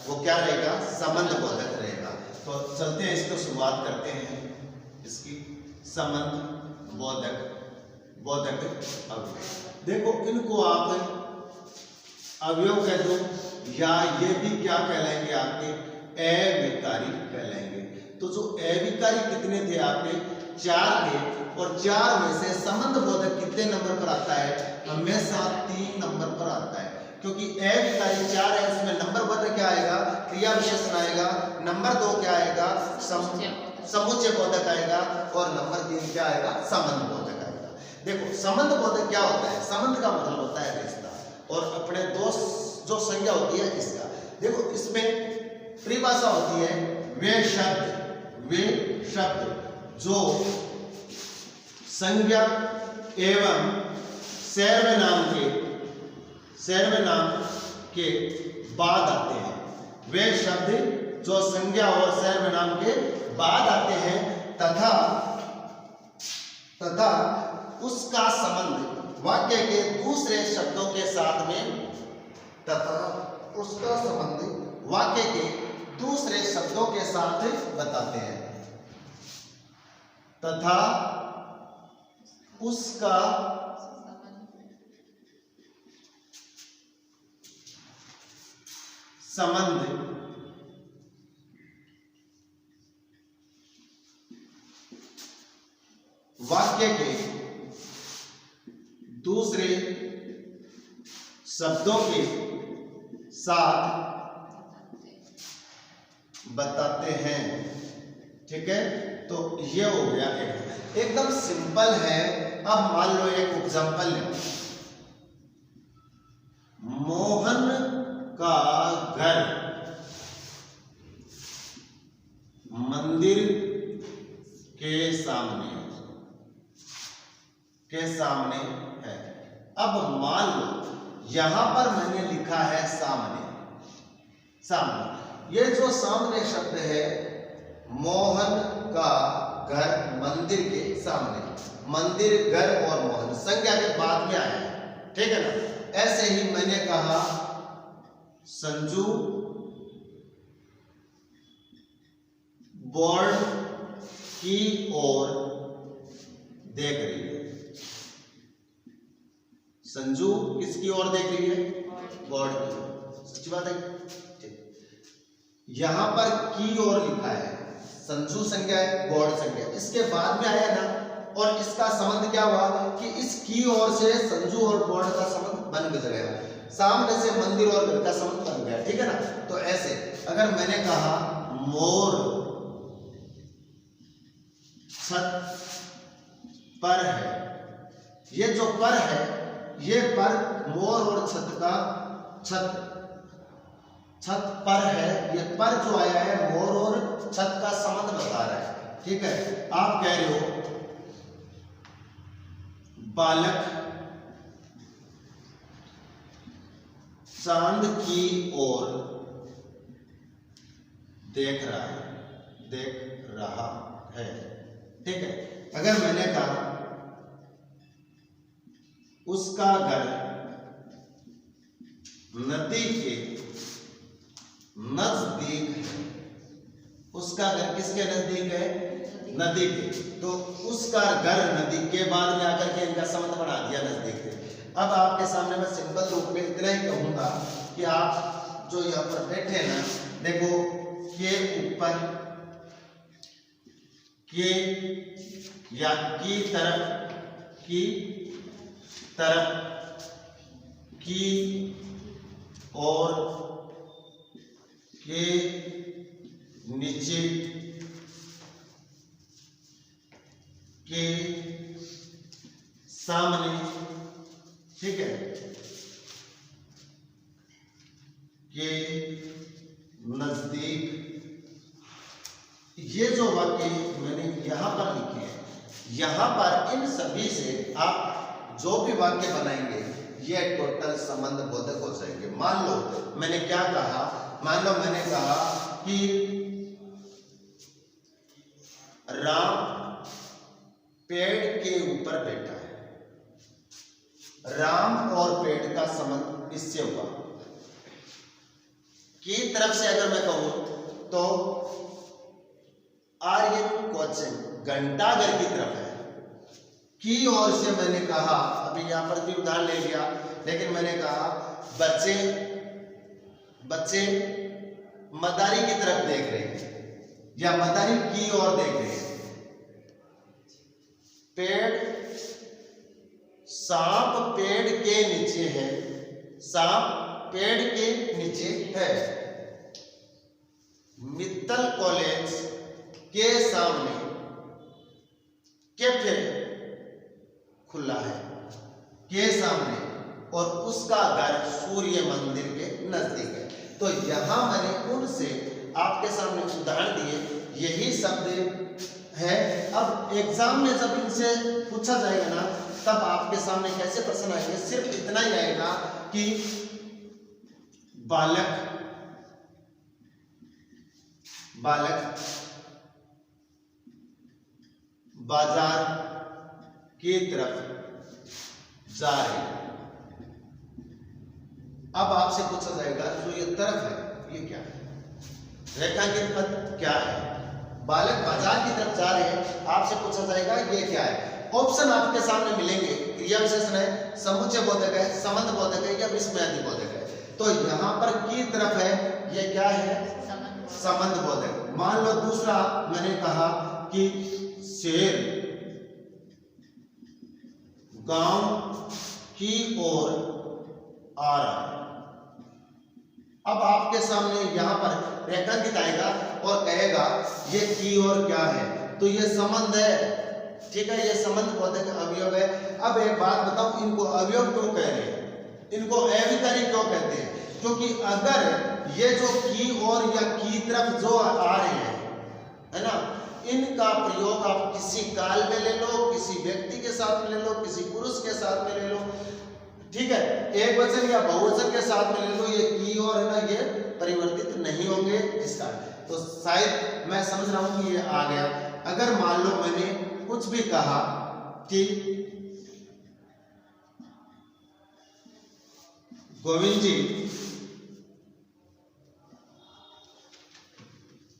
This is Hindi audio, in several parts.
वो क्या रहेगा, संबंध बोधक रहेगा। तो चलते हैं, इसको शुरुआत करते हैं इसकी। संबंध बोधक अवयव, देखो इनको आप अवयव कह दो या ये भी क्या कहलाएंगे आपके अविकारी कहलाएंगे। तो जो अविकारी कितने थे आपके, 4 थे, और 4 में से संबंध बोधक कितने नंबर पर आता है, हमेशा 3 नंबर पर आता है, क्योंकि अविकारी 4 है, इसमें नंबर बोधक क्या आएगा, क्रिया विशेषण आएगा, नंबर 2 क्या आएगा, समुच्चय बोधक आएगा, और नंबर 3 क्या आएगा, संबंध बोधक आएगा। देखो संबंध बोधक क्या होता है, संबंध का मतलब होता है रिश्ता, और अपने दोस्त जो संज्ञा होती है इसका। देखो इसमें परिभाषा होती है वे शब्द जो संज्ञा एवं सर्वनाम के बाद आते हैं। वे शब्द जो संज्ञा और सर्वनाम के बाद आते हैं तथा उसका संबंध वाक्य के दूसरे शब्दों के साथ में बताते हैं तथा उसका संबंध वाक्य के दूसरे शब्दों के साथ बताते हैं। ठीक है, तो ये हो गया एकदम सिंपल है। अब मान लो एक एग्जांपल ले, मोहन का घर मंदिर के सामने है। अब मान लो यहां पर मैंने लिखा है सामने। ये जो सामने शब्द है, मोहन का घर मंदिर के सामने, मंदिर, घर और मोहन संज्ञा के बाद में आया है। ठीक है ना। ऐसे ही मैंने कहा संजू बोर्ड की ओर देख रही है। संजू किसकी ओर देख रही है, बोर्ड की। सच्ची बात है। यहां पर की ओर लिखा है, संजू संज्ञा है, बोर्ड संज्ञा, इसके बाद में आया ना, और इसका संबंध क्या हुआ कि इस की ओर से संजू और बोर्ड का संबंध बन गया, सामने से मंदिर और घर का संबंध बन गया। ठीक है ना। तो ऐसे अगर मैंने कहा मोर छत पर है, ये जो पर है, ये पर मोर और छत पर है, ये पर जो आया है मोर और छत का संबंध बता रहा है। ठीक है। आप कह रहे हो बालक चांद की ओर देख रहा है। ठीक है। अगर मैंने कहा उसका घर नदी के नजदीक है, उसका घर किसके नजदीक है, नदी के, तो उसका घर नदी के बाद में आकर के इनका संबंध बना दिया नजदीक से। अब आपके सामने मैं सिंपल रूप में इतना ही कहूंगा कि आप जो यहाँ पर बैठे ना, देखो के ऊपर के या की तरफ की और के नीचे के सामने। ठीक है। के नजदीक, ये जो वाक्य मैंने यहां पर लिखे हैं, यहां पर इन सभी से आप जो भी वाक्य बनाएंगे ये टोटल संबंध बोधक हो जाएंगे। मान लो मैंने क्या कहा, मान लो मैंने कहा कि राम पेड़ के ऊपर बैठा है। राम और पेड़ का संबंध इससे हुआ की तरफ से अगर मैं कहूं तो आर्यन कोचिंग घंटाघर की तरफ है। की ओर से मैंने कहा, अभी यहां पर भी उदाहरण ले लिया, लेकिन मैंने कहा बच्चे मदारी की तरफ देख रहे हैं या मदारी की ओर देख रहे हैं। सांप पेड़ के नीचे है, सांप पेड़ के नीचे है। मित्तल कॉलेज के सामने कैफे खुला है, के सामने, और उसका घर सूर्य मंदिर के नजदीक है। तो यहां मैंने उनसे आपके सामने उदाहरण दिए, यही शब्द है। अब एग्जाम में जब इनसे पूछा जाएगा ना, तब आपके सामने कैसे प्रश्न आएंगे, सिर्फ इतना ही आएगा कि बालक बाजार की तरफ जा रहे हैं। अब आपसे पूछा जाएगा जो ये तरफ है ये क्या है, रेखांकित पद क्या है। बालक बाजार की तरफ जा रहे हैं, आपसे पूछा जाएगा ये क्या है। ऑप्शन आपके सामने मिलेंगे, क्रिया विशेषण है, समुच्चय बोधक है, संबंध बोधक है या विस्मयादि बोधक है। तो यहां पर की तरफ है, ये क्या है, संबंध बोधक। मान लो दूसरा मैंने कहा कि शेर गांव की ओर आ रहा है। अब आपके सामने यहां पर रेखांकित आएगा और कहेगा ये की ओर क्या है, तो ये संबंध है, ठीक है, ये संबंध बोधक अवयव है। अब एक बात बताओ, इनको अवयव क्यों कह रहे हैं, इनको अविकारी क्यों कहते हैं? क्योंकि अगर ये जो की ओर या की तरफ जो आ रहे हैं, है ना, इनका प्रयोग आप किसी काल में ले लो, किसी व्यक्ति के साथ में ले लो, किसी पुरुष के साथ में ले लो, ठीक है, एक वचन या बहुवचन के साथ में ले लो, ये की और है ना, ये परिवर्तित नहीं होंगे इसका। तो शायद मैं समझ रहा हूं कि ये आ गया। अगर मान लो मैंने कुछ भी कहा कि गोविंद जी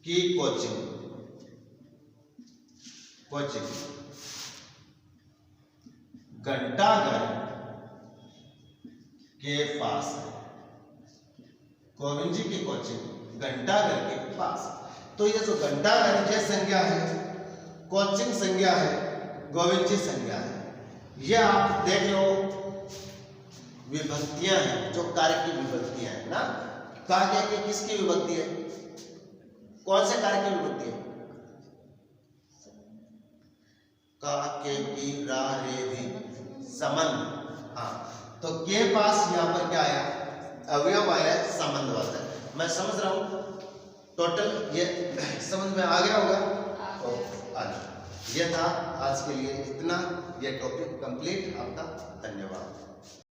की कोचिंग घंटाघर के पास है। गोविंद जी की कोचिंग घंटाघर के पास। तो ये जो घंटाघर ये संज्ञा है, कोचिंग संज्ञा है, गोविंद जी संज्ञा है। ये आप देख लो विभक्तियां हैं, जो कार्य की विभक्तियां हैं ना। कार्य की किसकी विभक्ति है, कौन से कार्य की विभक्ति है? का, के, की, रा, रे, धी, संबंध। हाँ, तो के पास यहाँ पर क्या आया, अवयव आया संबंधवाचक। मैं समझ रहा हूं टोटल ये समझ में आ गया होगा। तो ये था आज के लिए इतना, ये टॉपिक कंप्लीट। आपका धन्यवाद।